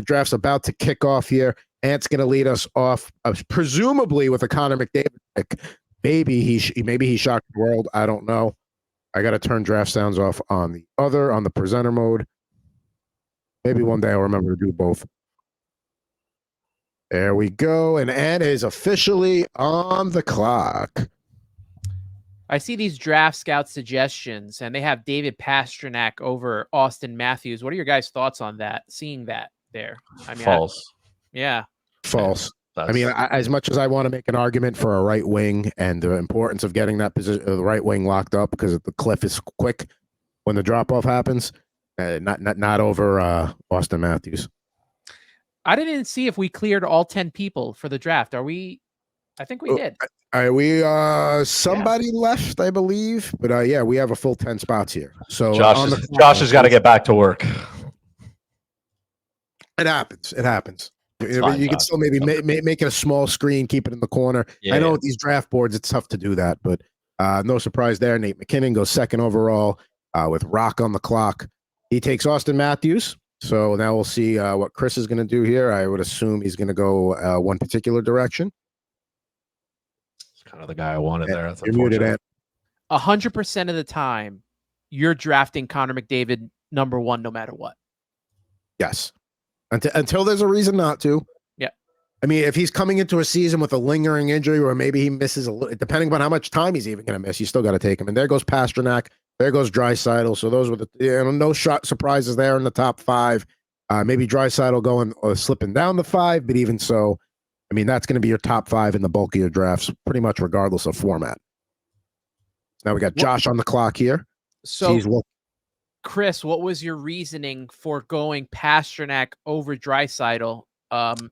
The draft's about to kick off here. Ant's going to lead us off, presumably with a Connor McDavid pick. Maybe he shocked the world. I don't know. I got to turn draft sounds off on the presenter mode. Maybe one day I'll remember to do both. There we go. And Ant is officially on the clock. I see these draft scout suggestions, and they have David Pastrnak over Austin Matthews. What are your guys' thoughts on that? Seeing that there? I mean, false. False. I mean, as much as I want to make an argument for a right wing and the importance of getting that position, the right wing locked up because the cliff is quick when the drop off happens, not over Austin Matthews. I didn't see if we cleared all 10 people for the draft. Are we? I think we did. Somebody left, I believe, but yeah, we have a full 10 spots here. So Josh has got to get back to work. It happens. You can still maybe make it a small screen, keep it in the corner. I know with these draft boards, it's tough to do that, but no surprise there. Nate McKinnon goes second overall with Rock on the clock. He takes Austin Matthews. So now we'll see what Chris is going to do here. I would assume he's going to go one particular direction. It's kind of the guy I wanted there. You're muted, Ant. 100% of the time, you're drafting Connor McDavid number one, no matter what. Yes. Until there's a reason not to. Yeah. I mean, if he's coming into a season with a lingering injury or maybe he misses a little, depending on how much time he's even going to miss, you still got to take him. And there goes Pastrnak. There goes Draisaitl. So those were no surprises there in the top five. Maybe Draisaitl going or slipping down to five, but even so, I mean, that's going to be your top five in the bulk of your drafts, pretty much regardless of format. Now we got Josh on the clock here. So, Chris, what was your reasoning for going Pastrnak over Draisaitl,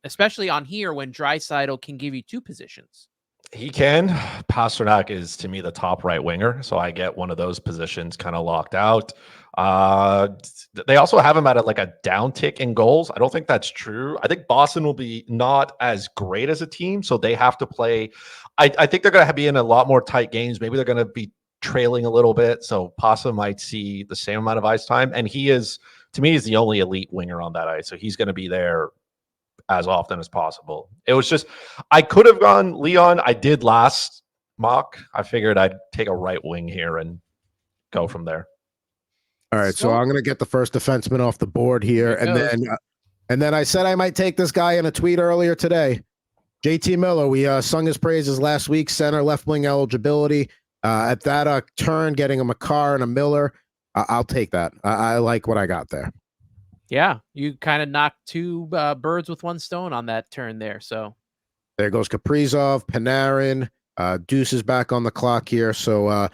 especially on here when Draisaitl can give you two positions? He can. Pastrnak is, to me, the top right winger, so I get one of those positions kind of locked out. They also have him at a downtick in goals. I don't think that's true. I think Boston will be not as great as a team, so they have to play. I think they're going to be in a lot more tight games. Maybe they're going to be trailing a little bit, so Pasa might see the same amount of ice time. And he is, to me, is the only elite winger on that ice, so he's going to be there as often as possible. It was just, I could have gone Leon. I did last mock. I figured I'd take a right wing here and go from there. All right, so I'm going to get the first defenseman off the board here, and then I said I might take this guy in a tweet earlier today. JT Miller, we sung his praises last week, center, left wing eligibility. At that turn, getting him a Carr and a Miller, I'll take that. I like what I got there. Yeah, you kind of knocked two birds with one stone on that turn there. So there goes Kaprizov, Panarin, Deuce is back on the clock here. So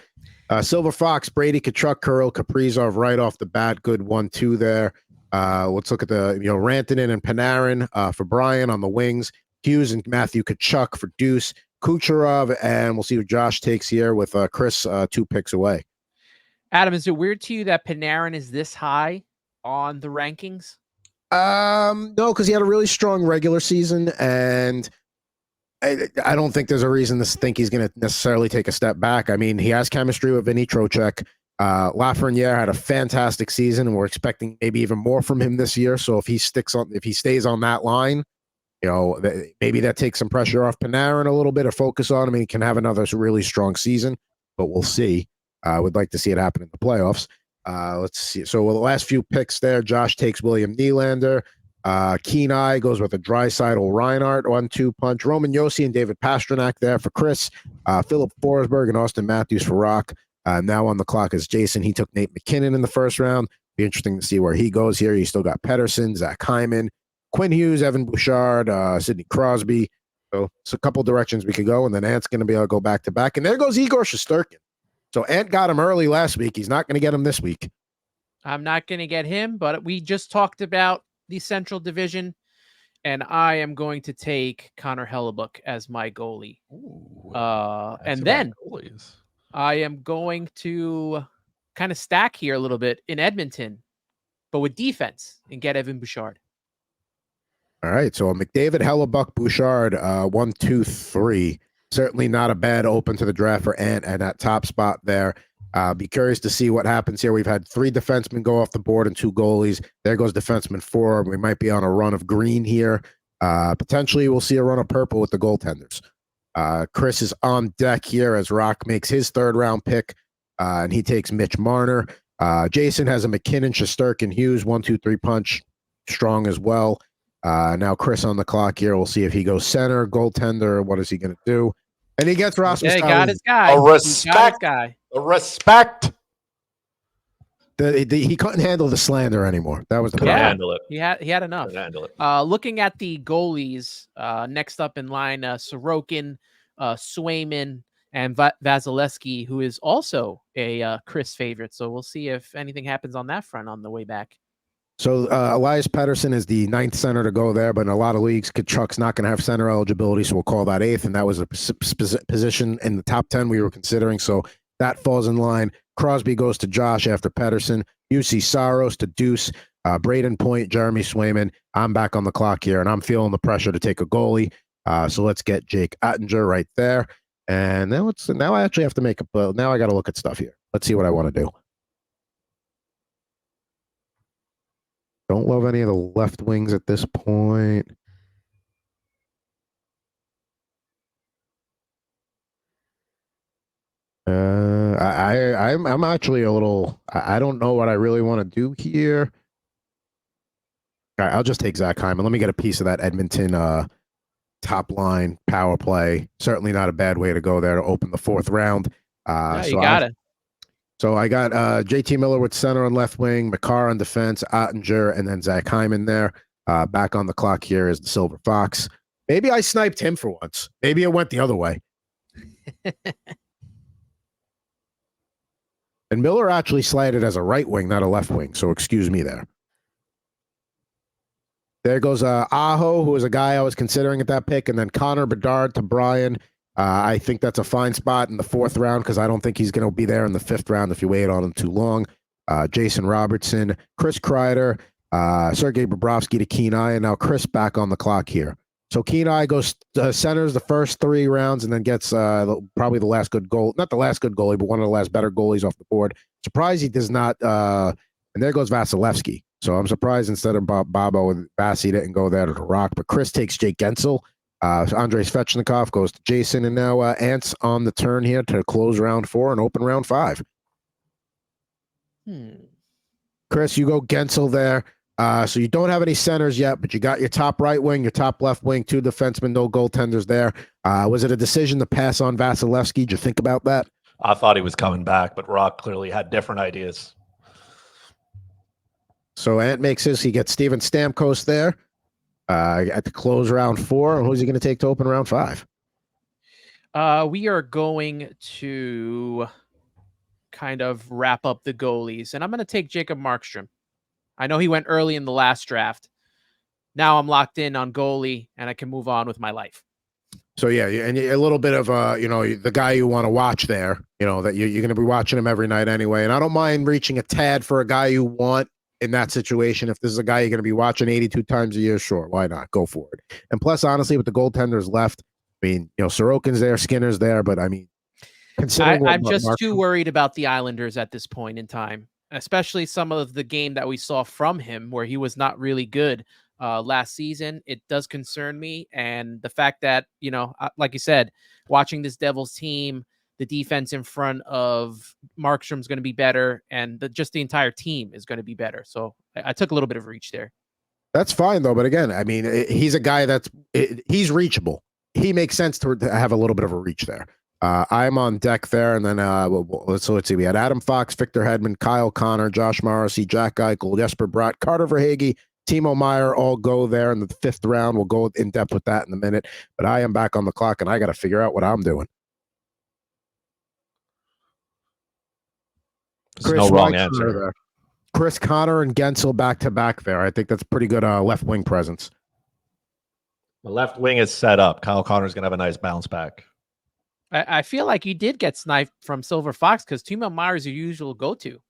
Silver Fox, Brady, Tkachuk, Kirill, Kaprizov right off the bat. Good 1-2 there. Let's look at the Rantanen and Panarin for Brian on the wings. Hughes and Matthew Tkachuk for Deuce. Kucherov, and we'll see what Josh takes here with Chris 2 picks away. Adam, is it weird to you that Panarin is this high on the rankings? No, because he had a really strong regular season, and I don't think there's a reason to think he's going to necessarily take a step back. I mean, he has chemistry with Vinny Trocheck. Lafreniere had a fantastic season, and we're expecting maybe even more from him this year. So if he stays on that line, maybe that takes some pressure off Panarin a little bit, or focus on him, and he can have another really strong season. But we'll see. Would like to see it happen in the playoffs. Let's see. So the last few picks there, Josh takes William Nylander. Kenai goes with a Draisaitl Reinhardt 1-2 punch. Roman Josi and David Pastrnak there for Chris. Philip Forsberg and Austin Matthews for Rock. Now on the clock is Jason. He took Nate McKinnon in the first round. Be interesting to see where he goes here. You still got Pedersen, Zach Hyman, Quinn Hughes, Evan Bouchard, Sidney Crosby. So it's a couple directions we could go, and then Ant's going to be able to go back to back. And there goes Igor Shesterkin. So Ant got him early last week. He's not going to get him this week. I'm not going to get him, but we just talked about the Central Division, and I am going to take Connor Hellebuck as my goalie. And then I am going to kind of stack here a little bit in Edmonton, but with defense, and get Evan Bouchard. All right, so McDavid, Hellebuck, Bouchard, 1, 2, 3. Certainly not a bad open to the draft for Ant and that top spot there. Be curious to see what happens here. We've had 3 defensemen go off the board and 2 goalies. There goes defenseman 4. We might be on a run of green here. Potentially, we'll see a run of purple with the goaltenders. Chris is on deck here as Rock makes his 3rd round pick, and he takes Mitch Marner. Jason has a McKinnon, Shesterkin, Hughes, 1-2-3 punch, strong as well. Now Chris on the clock here. We'll see if he goes center, goaltender. What is he going to do? And he gets Rasmus. Yeah, he got his guy. A respect. A respect. He couldn't handle the slander anymore. That was the Couldn't problem. handle it. He had enough. Couldn't handle it. Looking at the goalies, next up in line, Sorokin, Swayman, and Vasilevsky, who is also a Chris favorite. So we'll see if anything happens on that front on the way back. So Elias Pettersson is the 9th center to go there, but in a lot of leagues, Kachuk's not going to have center eligibility, so we'll call that 8th, and that was a position in the top 10 we were considering, so that falls in line. Crosby goes to Josh after Pettersson. UC Saros to Deuce. Braden Point, Jeremy Swayman. I'm back on the clock here, and I'm feeling the pressure to take a goalie, so let's get Jake Ottinger right there. And now I actually have to make a now I got to look at stuff here. Let's see what I want to do. Don't love any of the left wings at this point. I'm actually a little. I don't know what I really want to do here. All right, I'll just take Zach Hyman. Let me get a piece of that Edmonton top line power play. Certainly not a bad way to go there to open the 4th round. You got it. So I got JT Miller with center and left wing, McCarr on defense, Ottinger, and then Zach Hyman there. Back on the clock here is the Silver Fox. Maybe I sniped him for once. Maybe it went the other way. And Miller actually slided as a right wing, not a left wing. So excuse me there. There goes Aho, who was a guy I was considering at that pick, and then Connor Bedard to Brian. I think that's a fine spot in the 4th round because I don't think he's going to be there in the 5th round if you wait on him too long. Jason Robertson, Chris Kreider, Sergei Bobrovsky to Kenai, and now Chris back on the clock here. So Kenai goes centers the first 3 rounds and then gets probably the last good goal, not the last good goalie, but one of the last better goalies off the board. Surprised he does not. And there goes Vasilevsky. So I'm surprised instead of Bobo and Vassy didn't go there to the Rock. But Chris takes Jake Gensel. Andrei Svechnikov goes to Jason, and now Ants on the turn here to close round 4 and open round 5. Chris, you go Gensel there. So you don't have any centers yet, but you got your top right wing, your top left wing, 2 defensemen, no goaltenders there. Was it a decision to pass on Vasilevsky? Did you think about that? I thought he was coming back, but Rock clearly had different ideas. So Ant makes his. He gets Steven Stamkos there at the close round 4. And who's he going to take to open round 5? We are going to kind of wrap up the goalies, and I'm going to take Jacob Markstrom. I know he went early in the last draft. Now I'm locked in on goalie, and I can move on with my life. So, yeah, and a little bit of, the guy you want to watch there, that you're going to be watching him every night anyway. And I don't mind reaching a tad for a guy you want in that situation. If this is a guy you're going to be watching 82 times a year, sure, why not? Go for it. And plus, honestly, with the goaltenders left, I mean, Sorokin's there, Skinner's there, but I mean, considering I'm just too worried about the Islanders at this point in time, especially some of the game that we saw from him where he was not really good last season. It does concern me. And the fact that, like you said, watching this Devils team, the defense in front of Markstrom's going to be better, and just the entire team is going to be better. So I took a little bit of reach there. That's fine, though. But again, I mean, he's a guy he's reachable. He makes sense to have a little bit of a reach there. I'm on deck there, and then let's see. We had Adam Fox, Victor Hedman, Kyle Connor, Josh Morrissey, Jack Eichel, Jesper Bratt, Carter Verhaeghe, Timo Meyer all go there in the 5th round. We'll go in depth with that in a minute. But I am back on the clock, and I got to figure out what I'm doing. There's no wrong answer there. Chris Connor and Gensel back to back there. I think that's pretty good left wing presence. The left wing is set up. Kyle Connor's going to have a nice bounce back. I feel like you did get sniped from Silver Fox because Timo Meyer is your usual go-to.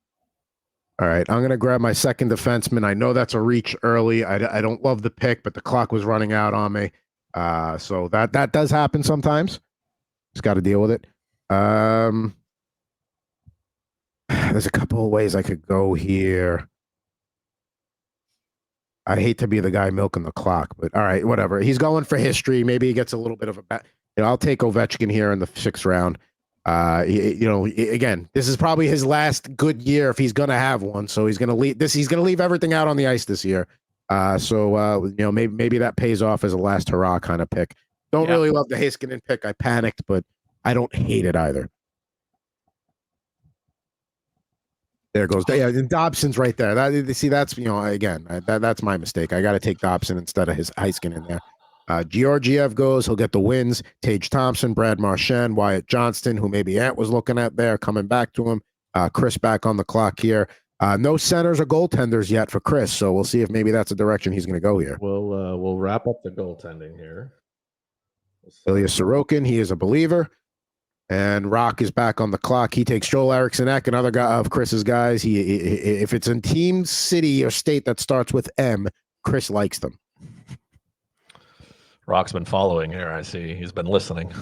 All right, I'm going to grab my second defenseman. I know that's a reach early. I don't love the pick, but the clock was running out on me. So that does happen sometimes. Just got to deal with it. There's a couple of ways I could go here. I hate to be the guy milking the clock, but all right, whatever. He's going for history. Maybe he gets a little bit of a. I'll take Ovechkin here in the 6th round. Again, this is probably his last good year if he's going to have one. So he's going to leave this. He's going to leave everything out on the ice this year. Maybe that pays off as a last hurrah kind of pick. Don't really love the Heiskanen pick. I panicked, but I don't hate it either. There goes. Yeah, and Dobson's right there. That's again, that's my mistake. I got to take Dobson instead of his Heiskanen in there. Georgiev goes. He'll get the wins. Tage Thompson, Brad Marchand, Wyatt Johnston, who maybe Ant was looking at there, coming back to him. Chris back on the clock here. No centers or goaltenders yet for Chris, so we'll see if maybe that's a direction he's going to go here. We'll wrap up the goaltending here. Ilya Sorokin, he is a believer. And Rock is back on the clock. He takes Joel Eriksson Ek, another guy of Chris's guys. If it's in team, city, or state that starts with M, Chris likes them. Rock's been following here. I see he's been listening.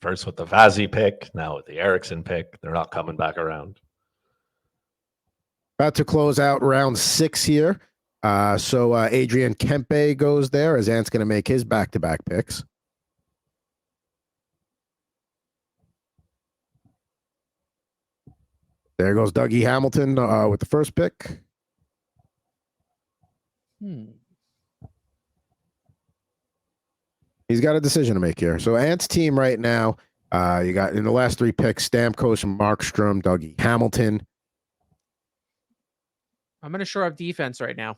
First with the Vazzy pick, now with the Eriksson pick. They're not coming back around. About to close out round 6 here. So Adrian Kempe goes there as Ant's going to make his back-to-back picks. There goes Dougie Hamilton with the first pick. He's got a decision to make here. So Ant's team right now, you got in the last 3 picks, Stamkos, Markstrom, Dougie Hamilton. I'm going to shore up defense right now.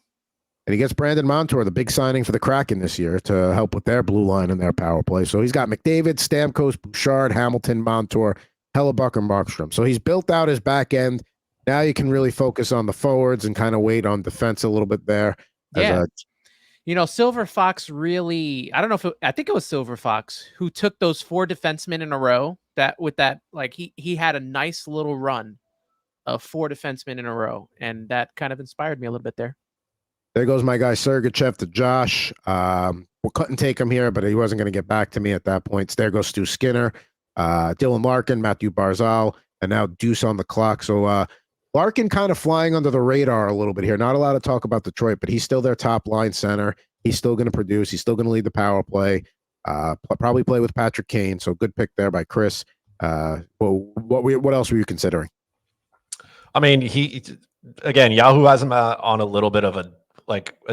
And he gets Brandon Montour, the big signing for the Kraken this year, to help with their blue line and their power play. So he's got McDavid, Stamkos, Bouchard, Hamilton, Montour, Hellebuck, and Markstrom. So he's built out his back end. Now you can really focus on the forwards and kind of wait on defense a little bit there. Yeah. Silver Fox really, I don't know I think it was Silver Fox who took those 4 defensemen in a row he had a nice little run of 4 defensemen in a row. And that kind of inspired me a little bit there. There goes my guy Sergachev to Josh. We couldn't take him here, but he wasn't going to get back to me at that point. There goes Stu Skinner, Dylan Larkin, Matthew Barzal, and now Deuce on the clock. So Larkin kind of flying under the radar a little bit here. Not a lot of talk about Detroit, but he's still their top line center. He's still going to produce. He's still going to lead the power play. Probably play with Patrick Kane. So good pick there by Chris. What else were you considering? I mean, Yahoo has him on a little bit of a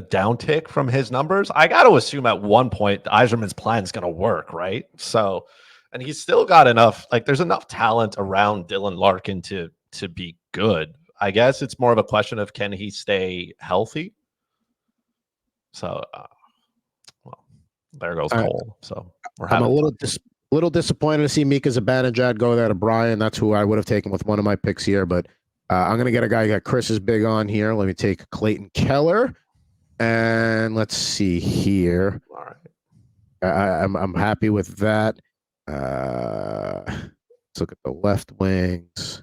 downtick from his numbers. I got to assume at one point Yzerman's plan is going to work, right? So, and he's still got enough. There's enough talent around Dylan Larkin to be good. I guess it's more of a question of can he stay healthy. So, there goes Cole. So I'm a little disappointed to see Mika Zibanejad go there to Brian. That's who I would have taken with one of my picks here, but I'm going to get a guy that Chris is big on here. Let me take Clayton Keller. And let's see here. All right. I'm happy with that. Let's look at the left wings.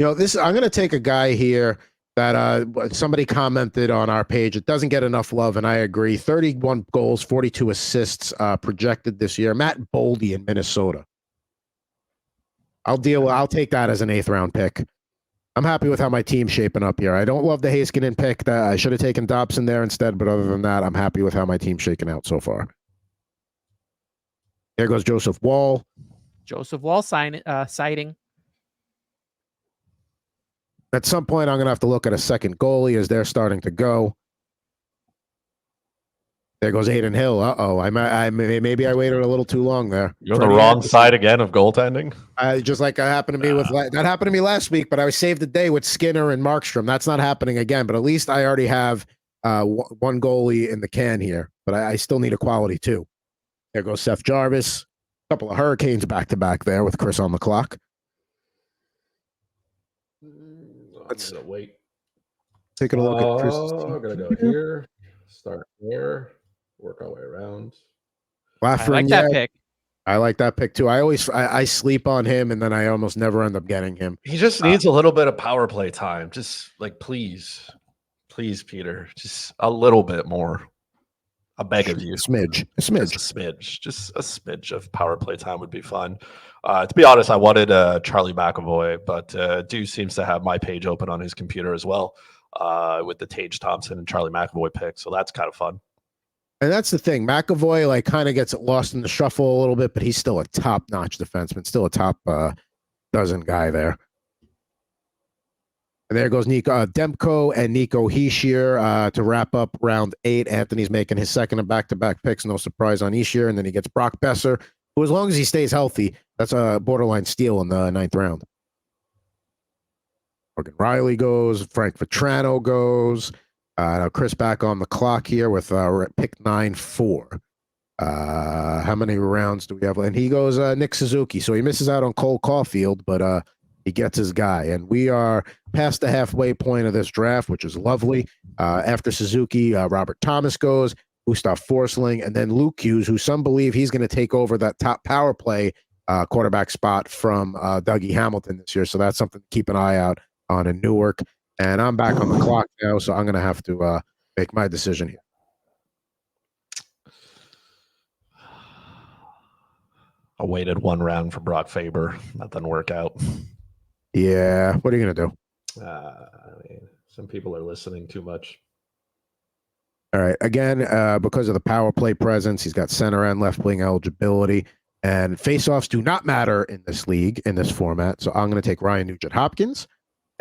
I'm going to take a guy here that somebody commented on our page. It doesn't get enough love, and I agree. 31 goals, 42 assists projected this year. Matt Boldy in Minnesota. I'll take that as an 8th round pick. I'm happy with how my team's shaping up here. I don't love the Heiskanen pick. That I should have taken Dobson there instead, but other than that, I'm happy with how my team's shaking out so far. There goes Joseph Wall. Joseph Wall sighting. At some point, I'm going to have to look at a second goalie as they're starting to go. There goes Aiden Hill. Maybe I waited a little too long there. You're on the wrong side again of goaltending. Just like that happened to me that happened to me last week, but I saved the day with Skinner and Markstrom. That's not happening again. But at least I already have one goalie in the can here. But I still need a quality 2. There goes Seth Jarvis. A couple of Hurricanes back to back there with Chris on the clock. Let's wait. Taking a look at Chris's team. I'm gonna go here. Start here. Work our way around. I like that pick. I like that pick too. I sleep on him, and then I almost never end up getting him. He just needs a little bit of power play time. Just please, Peter, just a little bit more. I beg of you. A smidge. Just a smidge of power play time would be fun. To be honest, I wanted Charlie McAvoy, but Deuce seems to have my page open on his computer as well, with the Tage Thompson and Charlie McAvoy pick. So that's kind of fun. And that's the thing. McAvoy like kind of gets lost in the shuffle a little bit, but he's still a top-notch defenseman, still a top dozen guy there. And there goes Nico Demko and Nico Hischier to wrap up round 8. Anthony's making his second of back-to-back picks. No surprise on Hischier. And then he gets Brock Besser, who, as long as he stays healthy, that's a borderline steal in the 9th round. Morgan Riley goes. Frank Vetrano goes. Now Chris back on the clock here with pick 9-4. How many rounds do we have? And he goes Nick Suzuki. So he misses out on Cole Caulfield, but he gets his guy. And we are past the halfway point of this draft, which is lovely. After Suzuki, Robert Thomas goes, Gustav Forsling, and then Luke Hughes, who some believe he's going to take over that top power play quarterback spot from Dougie Hamilton this year. So that's something to keep an eye out on in Newark. And I'm back on the clock now, so I'm going to have to make my decision here. I waited one round for Brock Faber. That didn't work out. Yeah. What are you going to do? Some people are listening too much. All right. Again, because of the power play presence, he's got center and left wing eligibility. And faceoffs do not matter in this league, in this format. So I'm going to take Ryan Nugent-Hopkins.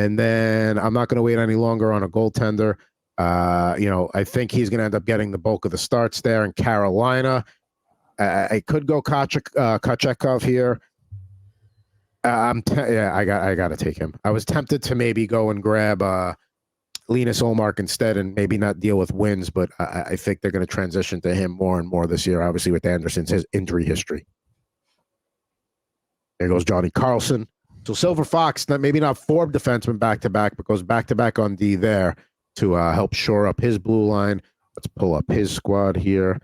And then I'm not going to wait any longer on a goaltender. I think he's going to end up getting the bulk of the starts there in Carolina. I could go Kochekov here. I got to take him. I was tempted to maybe go and grab Linus Olmark instead and maybe not deal with wins, but I think they're going to transition to him more and more this year, obviously with Anderson's his injury history. There goes Johnny Carlson. So Silver Fox, maybe not 4 defensemen back-to-back, but goes back-to-back on D there to help shore up his blue line. Let's pull up his squad here.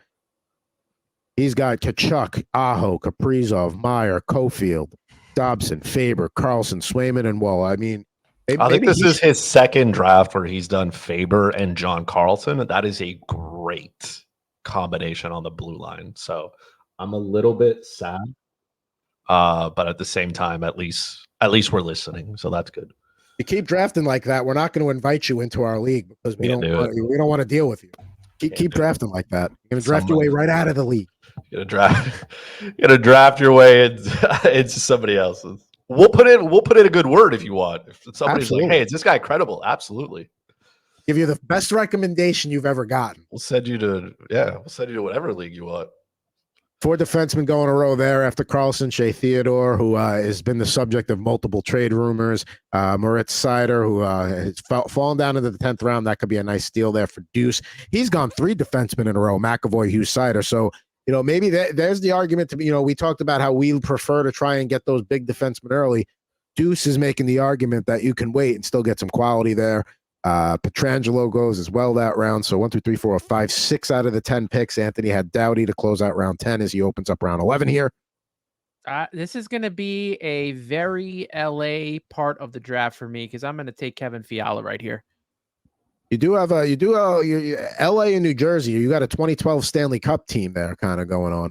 He's got Kachuk, Aho, Kaprizov, Meyer, Cofield, Dobson, Faber, Carlson, Swayman, and Wall. I mean, I think this is his second draft where he's done Faber and John Carlson. That is a great combination on the blue line. So I'm a little bit sad, but at the same time, at least we're listening. So that's good. You keep drafting like that, we're not going to invite you into our league because we don't want to deal with you. Keep drafting like that. You're going to draft your way right out of the league. You're gonna draft your way into somebody else's. We'll put in a good word if you want. If somebody's like, "Hey, is this guy credible?" Absolutely. Give you the best recommendation you've ever gotten. We'll send you to whatever league you want. 4 defensemen go in a row there after Carlson, Shea Theodore, who has been the subject of multiple trade rumors. Moritz Seider, who has fallen down into the 10th round. That could be a nice steal there for Deuce. He's gone 3 defensemen in a row, McAvoy, Hughes, Seider. So, maybe there's the argument to be, we talked about how we prefer to try and get those big defensemen early. Deuce is making the argument that you can wait and still get some quality there. Petrangelo goes as well that round. So 1, 2, 3, 4, 5, 6 out of the 10 picks. Anthony had Doughty to close out round 10 as he opens up round 11 here. This is going to be a very LA part of the draft for me because I'm going to take Kevin Fiala right here. You do have LA and New Jersey. You got a 2012 Stanley Cup team there kind of going on.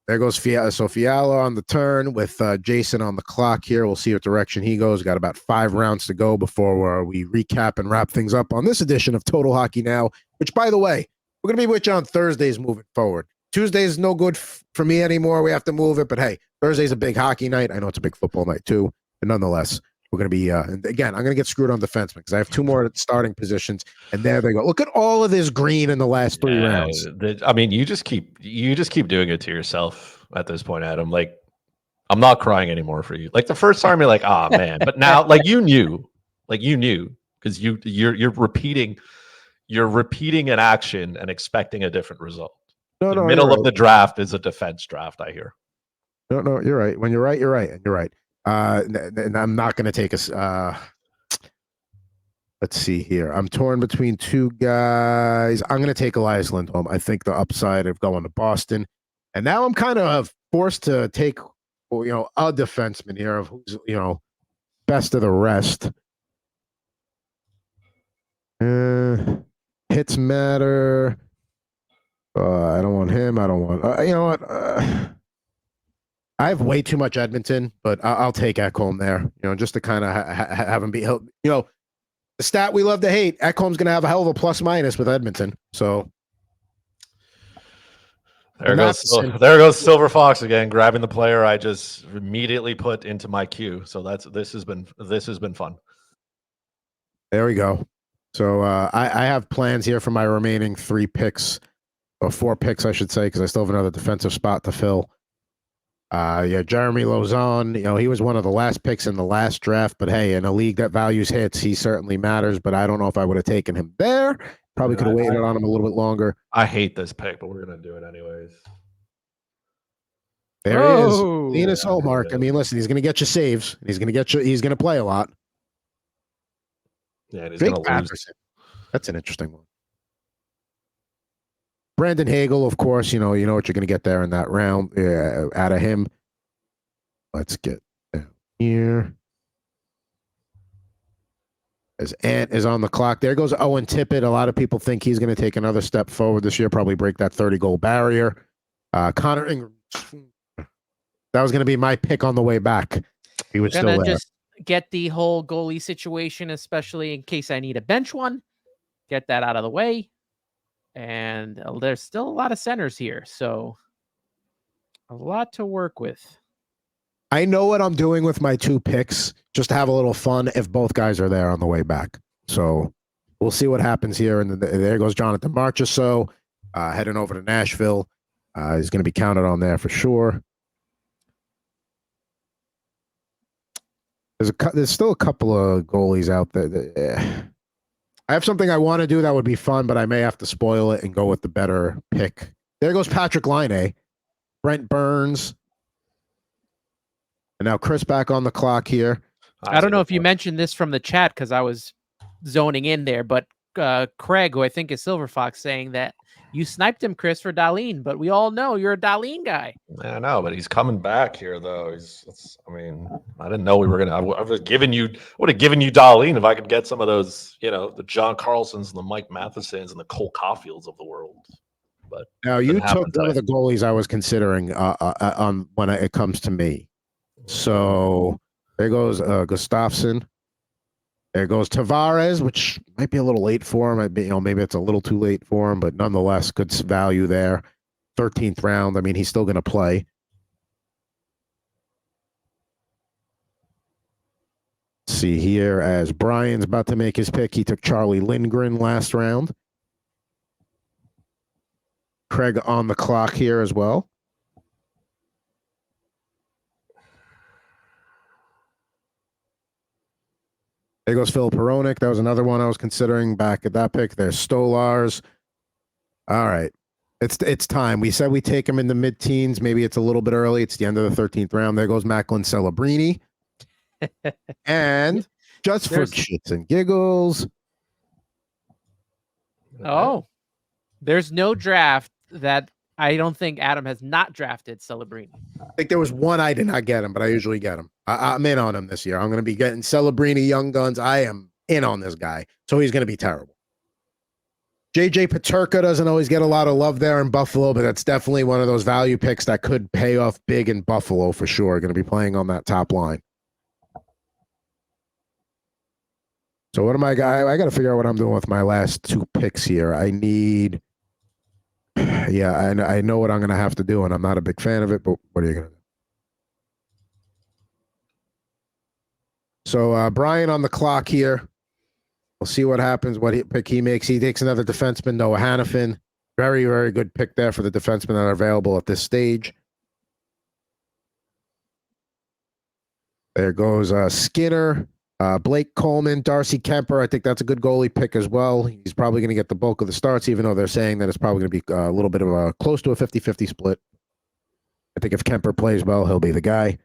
There goes Fiala. So Fiala on the turn with Jason on the clock here. We'll see what direction he goes. Got about 5 rounds to go before we recap and wrap things up on this edition of Total Hockey Now, which, by the way, we're going to be with you on Thursdays moving forward. Tuesday is no good for me anymore. We have to move it. But, hey, Thursday's a big hockey night. I know it's a big football night, too. But nonetheless, we're going to be, again, I'm going to get screwed on defensemen because I have 2 more starting positions. And there they go. Look at all of this green in the last 3 rounds. You just keep doing it to yourself at this point, Adam. Like, I'm not crying anymore for you. Like the first time you're like, oh man. But now, you knew because you're repeating an action and expecting a different result. The middle of the draft is a defense draft, I hear. No, you're right. When you're right, you're right. And you're right. And I'm not going to take a. Let's see here. I'm torn between 2 guys. I'm going to take Elias Lindholm. I think the upside of going to Boston, and now I'm kind of forced to take, a defenseman here of who's best of the rest. Hits matter. I don't want him. I don't want. You know what? I have way too much Edmonton, but I'll take Ekholm there. You know, just to kind of have him be. You know, the stat we love to hate. Ekholm's going to have a hell of a plus minus with Edmonton. So there goes Silver Fox again, grabbing the player I just immediately put into my queue. So this has been fun. There we go. So I have plans here for my remaining 3 picks, or 4 picks, I should say, because I still have another defensive spot to fill. Yeah, Jeremy Lauzon, you know, he was one of the last picks in the last draft, but hey, in a league that values hits, he certainly matters, but I don't know if I would have taken him there. Probably could have waited on him a little bit longer. I hate this pick, but we're going to do it anyways. There he is. Linus Olmark. I mean, listen, he's going to get you saves. He's going to play a lot. Yeah, and he's going to lose. That's an interesting one. Brandon Hagel, of course, you know what you're going to get there in that round out of him. Let's get down here. As Ant is on the clock. There goes Owen Tippett. A lot of people think he's going to take another step forward this year, probably break that 30-goal barrier. Connor Ingram. That was going to be my pick on the way back. He was still there. Just get the whole goalie situation, especially in case I need a bench one. Get that out of the way. And there's still a lot of centers here, so a lot to work with. I know what I'm doing with my 2 picks, just to have a little fun if both guys are there on the way back. So we'll see what happens here. And there goes Jonathan Marchessault, heading over to Nashville. He's going to be counted on there for sure. There's still a couple of goalies out there. I have something I want to do that would be fun, but I may have to spoil it and go with the better pick. There goes Patrick Laine, Brent Burns, and now Chris back on the clock here. I don't know if you mentioned this from the chat because I was zoning in there, but Craig, who I think is Silver Fox, saying that you sniped him, Chris, for Dahlin, but we all know you're a Dahlin guy. I know, but he's coming back here, though. I didn't know we were gonna. I would have given you Dahlin if I could get some of those, the John Carlsons and the Mike Mathesons and the Cole Caulfields of the world. But now you took one of the goalies I was considering on when it comes to me. So there goes Gustafsson. There goes Tavares, which might be a little late for him. Maybe it's a little too late for him, but nonetheless, good value there. 13th round. I mean, he's still going to play. Let's see here, as Brian's about to make his pick, he took Charlie Lindgren last round. Craig on the clock here as well. There goes Phil Peronic. That was another one I was considering back at that pick. There's Stolars. All right. It's time. We said we take him in the mid-teens. Maybe it's a little bit early. It's the end of the 13th round. There goes Macklin Celebrini. And just for shits and giggles. Oh, there's no draft that I don't think Adam has not drafted Celebrini. I think there was one I did not get him, but I usually get him. I'm in on him this year. I'm going to be getting Celebrini, Young Guns. I am in on this guy. So he's going to be terrible. JJ Peterka doesn't always get a lot of love there in Buffalo, but that's definitely one of those value picks that could pay off big in Buffalo for sure. Going to be playing on that top line. So what am I got to figure out what I'm doing with my last 2 picks here. I need... Yeah, I know what I'm going to have to do, and I'm not a big fan of it, but what are you going to do? So Brian on the clock here. We'll see what happens, what pick he makes. He takes another defenseman, Noah Hannafin. Very, very good pick there for the defensemen that are available at this stage. There goes Skinner, Blake Coleman, Darcy Kemper. I think that's a good goalie pick as well. He's probably going to get the bulk of the starts, even though they're saying that it's probably going to be a little bit of a close to a 50-50 split. I think if Kemper plays well, he'll be the guy.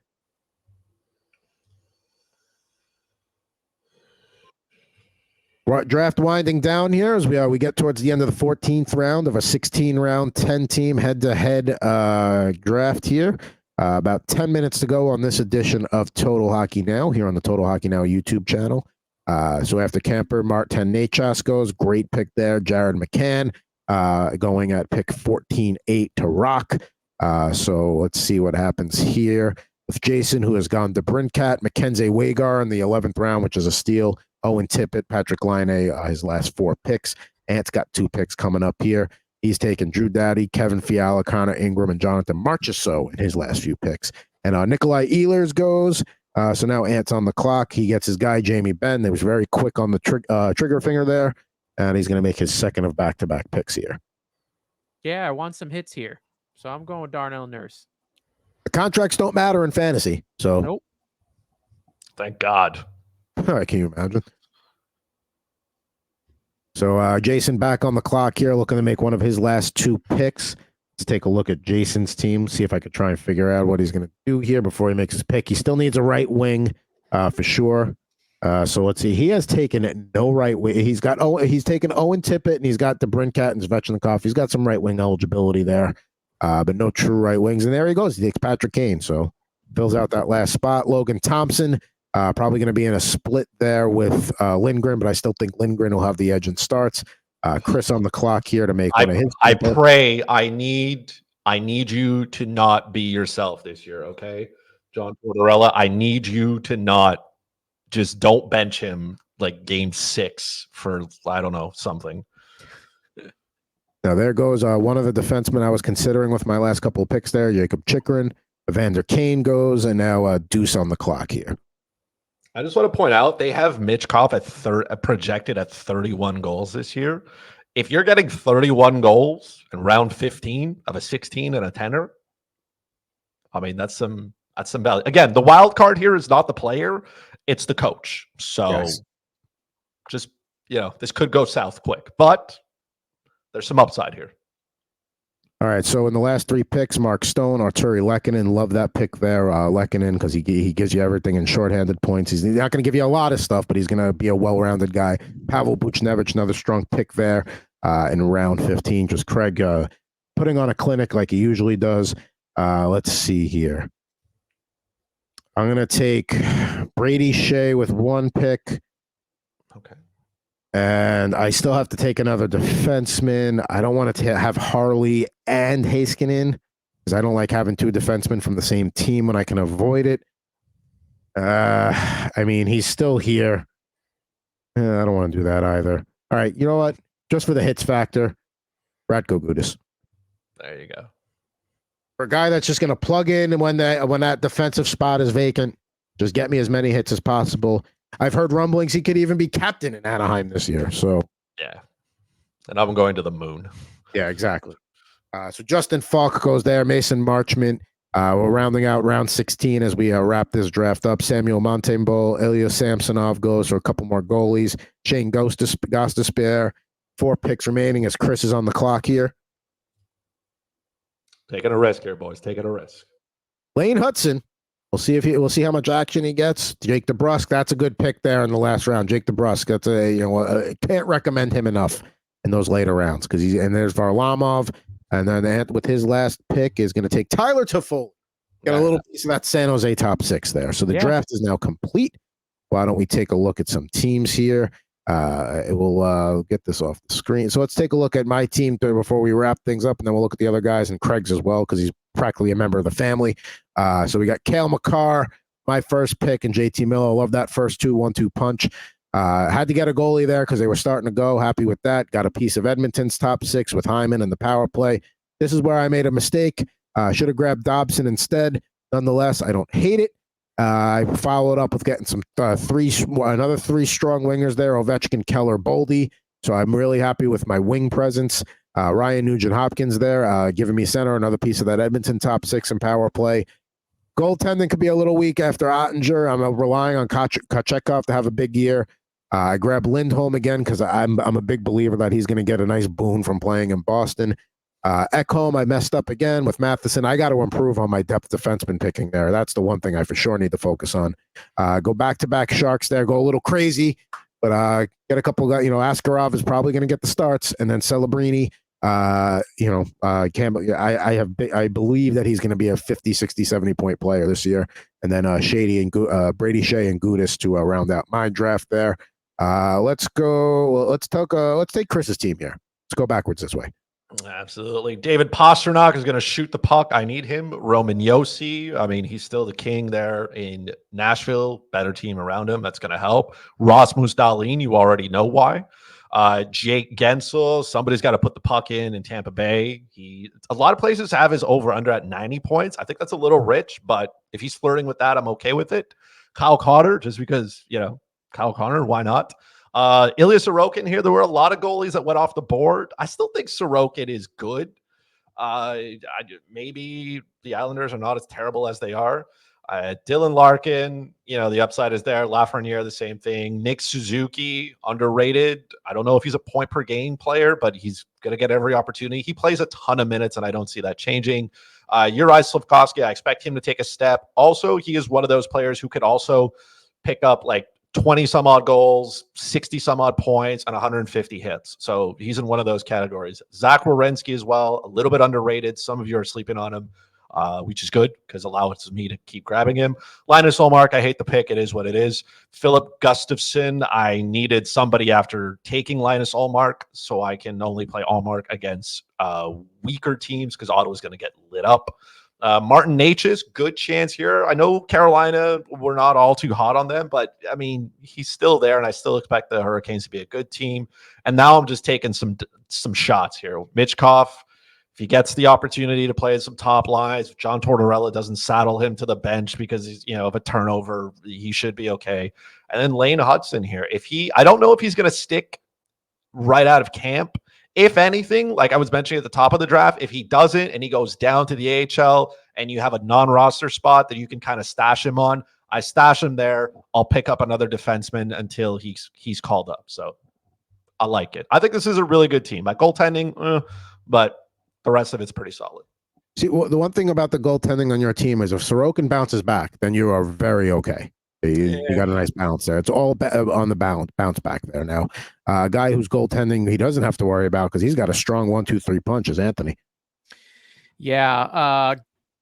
Draft winding down here as we get towards the end of the 14th round of a 16-round, 10-team head-to-head draft here. About 10 minutes to go on this edition of Total Hockey Now here on the Total Hockey Now YouTube channel. So after Kemper, Martin Necas goes. Great pick there. Jared McCann. going at pick 14-8 to Rock. So let's see what happens here with Jason, who has gone to Brincat, Mackenzie Wagar in the 11th round, which is a steal. Owen Tippett, Patrick Line, his last 4 picks. Ant's got 2 picks coming up here. He's taken Drew Daddy, Kevin Fiala, Connor Ingram, and Jonathan Marchessault in his last few picks. And Nikolai Ehlers goes. So now Ant's on the clock. He gets his guy, Jamie Benn. He was very quick on the trigger finger there. And he's going to make his second of back-to-back picks here. Yeah, I want some hits here. So I'm going with Darnell Nurse. The contracts don't matter in fantasy. So nope. Thank God. All right, can you imagine? So Jason back on the clock here, looking to make one of his last 2 picks. Let's take a look at Jason's team, see if I could try and figure out what he's going to do here before he makes his pick. He still needs a right wing for sure. So let's see. He has taken no right wing. He's taken Owen Tippett, and he's got the Brincat and Svechnikov. He's got some right wing eligibility there, but no true right wings. And there he goes. He takes Patrick Kane. So fills out that last spot. Logan Thompson. Probably going to be in a split there with Lindgren, but I still think Lindgren will have the edge in starts. Chris on the clock here to make one of his. I pray. I need you to not be yourself this year, okay? John Tortorella, I need you to not don't bench him like game 6 for, I don't know, something. Now there goes one of the defensemen I was considering with my last couple of picks there, Jacob Chikrin. Evander Kane goes, and now Deuce on the clock here. I just want to point out they have Mitch Koff at projected at 31 goals this year. If you're getting 31 goals in round 15 of a 16 and a 10er, I mean that's some value. Again, the wild card here is not the player, it's the coach. So yes. Just, this could go south quick, but there's some upside here. All right, so in the last 3 picks, Mark Stone, Arturi Lehkonen, love that pick there. Lehkonen, because he gives you everything in shorthanded points. He's not going to give you a lot of stuff, but he's going to be a well-rounded guy. Pavel Buchnevich, another strong pick there in round 15. Just Craig putting on a clinic like he usually does. Let's see here. I'm going to take Brady Shea with 1 pick. Okay. And I still have to take another defenseman. I don't want to have Harley and Heiskanen because I don't like having 2 defensemen from the same team when I can avoid it. I mean, he's still here. I don't want to do that either. All right, you know what? Just for the hits factor, Ratko Gudas. There you go. For a guy that's just going to plug in when that defensive spot is vacant, just get me as many hits as possible. I've heard rumblings he could even be captain in Anaheim this year. So yeah, and I'm going to the moon. Yeah, exactly. So Justin Falk goes there. Mason Marchment. We're rounding out round 16 as we wrap this draft up. Samuel Montembeau, Ilya Samsonov goes for a couple more goalies. Shane Gostisbehere. 4 picks remaining as Chris is on the clock here. Taking a risk here, boys. Taking a risk. Lane Hudson. We'll see how much action he gets. Jake DeBrusk, that's a good pick there in the last round. Jake DeBrusk, that's can't recommend him enough in those later rounds because there's Varlamov, and then with his last pick is going to take Tyler Toffoli. Got a little piece of that San Jose top 6 there. So the draft is now complete. Why don't we take a look at some teams here? We'll get this off the screen. So let's take a look at my team before we wrap things up, and then we'll look at the other guys and Craig's as well because he's practically a member of the family. So we got Cale Makar, my first pick, and JT Miller. I love that first 1-2 punch. Had to get a goalie there because they were starting to go. Happy with that. Got a piece of Edmonton's top 6 with Hyman and the power play. This is where I made a mistake. Should have grabbed Dobson instead. Nonetheless, I don't hate it. I followed up with getting some another 3 strong wingers there, Ovechkin, Keller, Boldy. So I'm really happy with my wing presence. Ryan Nugent-Hopkins there, giving me center, another piece of that Edmonton top 6 and power play. Goaltending could be a little weak after Ottinger. I'm relying on Kochetkov to have a big year. I grabbed Lindholm again because I'm a big believer that he's going to get a nice boon from playing in Boston. Ekholm, I messed up again with Matheson. I got to improve on my depth defenseman picking there. That's the one thing I for sure need to focus on. Go back-to-back Sharks there. Go a little crazy, but get a couple guys. Askarov is probably going to get the starts, and then Celebrini. I believe that he's going to be a 50, 60, 70-point player this year. And then Shady and Brady Shea and Gudis to round out my draft there. Let's take Chris's team here. Let's go backwards this way. Absolutely. David Pastrnak is going to shoot the puck. I need him. Roman Yossi. I mean, he's still the king there in Nashville. Better team around him. That's going to help. Rasmus Dahlin, you already know why. Jake Gensel, somebody's got to put the puck in Tampa Bay. A lot of places have his over under at 90 points. I think that's a little rich, but if he's flirting with that, I'm okay with it. Kyle Connor, just because, Kyle Connor, why not? Ilya Sorokin here. There were a lot of goalies that went off the board. I still think Sorokin is good. Maybe the Islanders are not as terrible as they are. Dylan Larkin, the upside is there. Lafreniere, the same thing. Nick Suzuki, underrated. I don't know if he's a point per game player, but he's going to get every opportunity. He plays a ton of minutes, and I don't see that changing. Juraj Slafkovsky, I expect him to take a step. Also, he is one of those players who could also pick up like 20 some odd goals, 60 some odd points, and 150 hits. So he's in one of those categories. Zach Werenski as well, a little bit underrated. Some of you are sleeping on him, which is good because allows me to keep grabbing him. Linus Ullmark, I hate the pick. It is what it is. Philip Gustafson, I needed somebody after taking Linus Ullmark, so I can only play Ullmark against weaker teams because Ottawa's going to get lit up. Martin Necas, good chance here. I know Carolina, we're not all too hot on them, but I mean, he's still there, and I still expect the Hurricanes to be a good team. And now I'm just taking some shots here. Mitchkov, if he gets the opportunity to play some top lines, if John Tortorella doesn't saddle him to the bench because he's, of a turnover, he should be okay. And then Lane Hudson here. I don't know if he's going to stick right out of camp. If anything, like I was mentioning at the top of the draft, if he doesn't and he goes down to the AHL and you have a non-roster spot that you can kind of stash him on, I stash him there. I'll pick up another defenseman until he's called up. So I like it. I think this is a really good team. My goaltending, but the rest of it's pretty solid. See, well, the one thing about the goaltending on your team is if Sorokin bounces back, then you are very okay. You got a nice bounce there. It's all on the bounce back there now. A guy who's goaltending, he doesn't have to worry about because he's got a strong 1-2-3 punch, is Anthony. Yeah.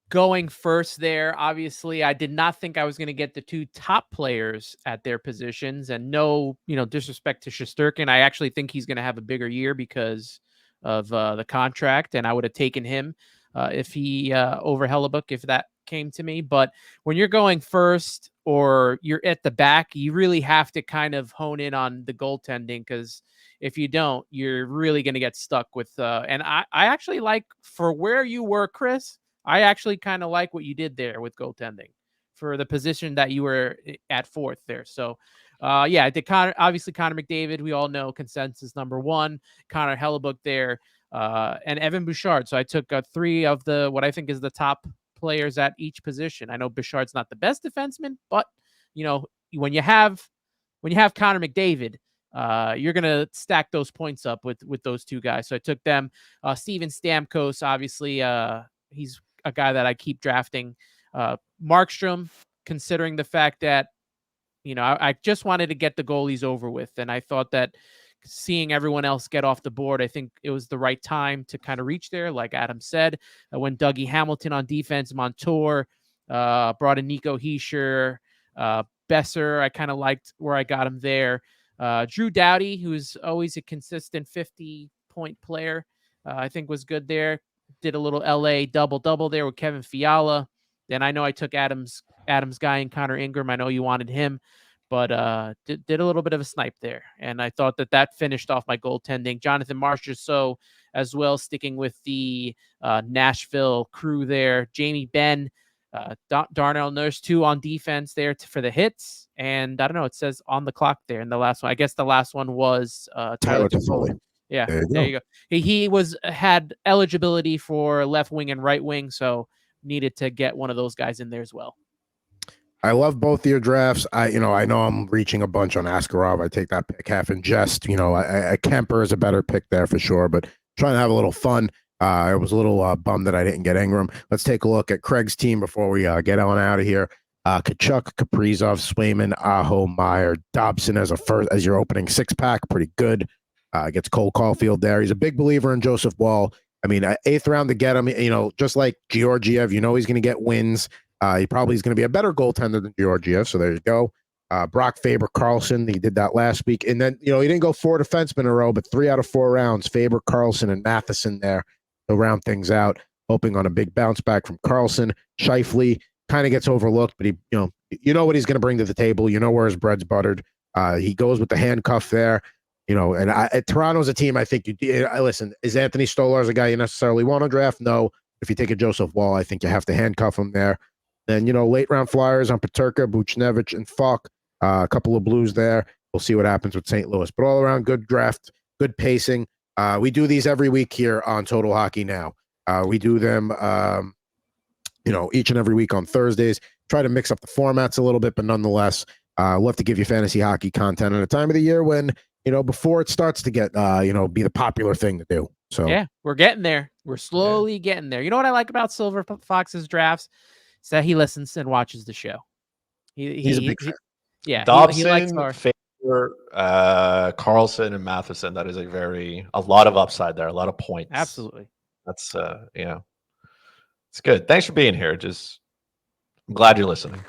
Going first there, obviously, I did not think I was going to get the two top players at their positions. And no, disrespect to Shesterkin. I actually think he's going to have a bigger year because of the contract. And I would have taken him if he over Hellebuck, if that came to me. But when you're going first or you're at the back, you really have to kind of hone in on the goaltending, because if you don't, you're really going to get stuck with and I actually like, for where you were, Chris, I actually kind of like what you did there with goaltending for the position that you were at fourth there. So I did obviously Connor McDavid, we all know, consensus number one. Connor Hellebuck there, and Evan Bouchard. So I took three of the what I think is the top players at each position. I know Bouchard's not the best defenseman, but when you have Connor McDavid, you're gonna stack those points up with those two guys. So I took them. Steven Stamkos, obviously, he's a guy that I keep drafting. Markstrom, considering the fact that I just wanted to get the goalies over with, and I thought that seeing everyone else get off the board, I think it was the right time to kind of reach there. Like Adam said, when Dougie Hamilton on defense, Montour, brought in Nico Hischier, Besser, I kind of liked where I got him there. Drew Doughty, who's always a consistent 50-point player, I think was good there. Did a little LA double-double there with Kevin Fiala. Then I know I took Adam's guy in Connor Ingram. I know you wanted him, but did a little bit of a snipe there. And I thought that finished off my goaltending. Jonathan Marchessault as well, sticking with the Nashville crew there. Jamie Benn, Darnell Nurse, 2 on defense there for the hits. And I don't know, it says on the clock there in the last one. I guess the last one was Tyler Toffoli. Yeah, there you go. He had eligibility for left wing and right wing, so needed to get one of those guys in there as well. I love both of your drafts. I know I'm reaching a bunch on Askarov. I take that pick half in jest. Kemper is a better pick there for sure, but trying to have a little fun. I was a little bummed that I didn't get Ingram. Let's take a look at Craig's team before we get on out of here. Kachuk, Kaprizov, Swayman, Aho, Meyer, Dobson as your opening 6-pack. Pretty good. Gets Cole Caulfield there. He's a big believer in Joseph Wall. I mean, 8th round to get him, just like Georgiev, he's going to get wins. He probably is going to be a better goaltender than Georgiev, so there you go. Brock Faber Carlson, he did that last week. And then, he didn't go 4 defensemen in a row, but 3 out of 4 rounds, Faber, Carlson, and Matheson there to round things out, hoping on a big bounce back from Carlson. Shifley kind of gets overlooked, but he, what he's going to bring to the table. You know where his bread's buttered. He goes with the handcuff there, and Toronto's a team I think listen, is Anthony Stolarz a guy you necessarily want to draft? No. If you take a Joseph Wall, I think you have to handcuff him there. Then, late round flyers on Peterka, Buchnevich, and Falk. A couple of blues there. We'll see what happens with St. Louis. But all around, good draft, good pacing. We do these every week here on Total Hockey Now. We do them, each and every week on Thursdays. Try to mix up the formats a little bit, but nonetheless, love to give you fantasy hockey content at a time of the year when, before it starts to get, be the popular thing to do. So yeah, we're getting there. We're slowly getting there. You know what I like about Silver Fox's drafts? Is that he listens and watches the show. He's a big fan. Yeah, Dobson, he likes our Faber, Carlson, and Matheson. That is a lot of upside there, a lot of points. Absolutely. That's it's good. Thanks for being here. I'm glad you're listening.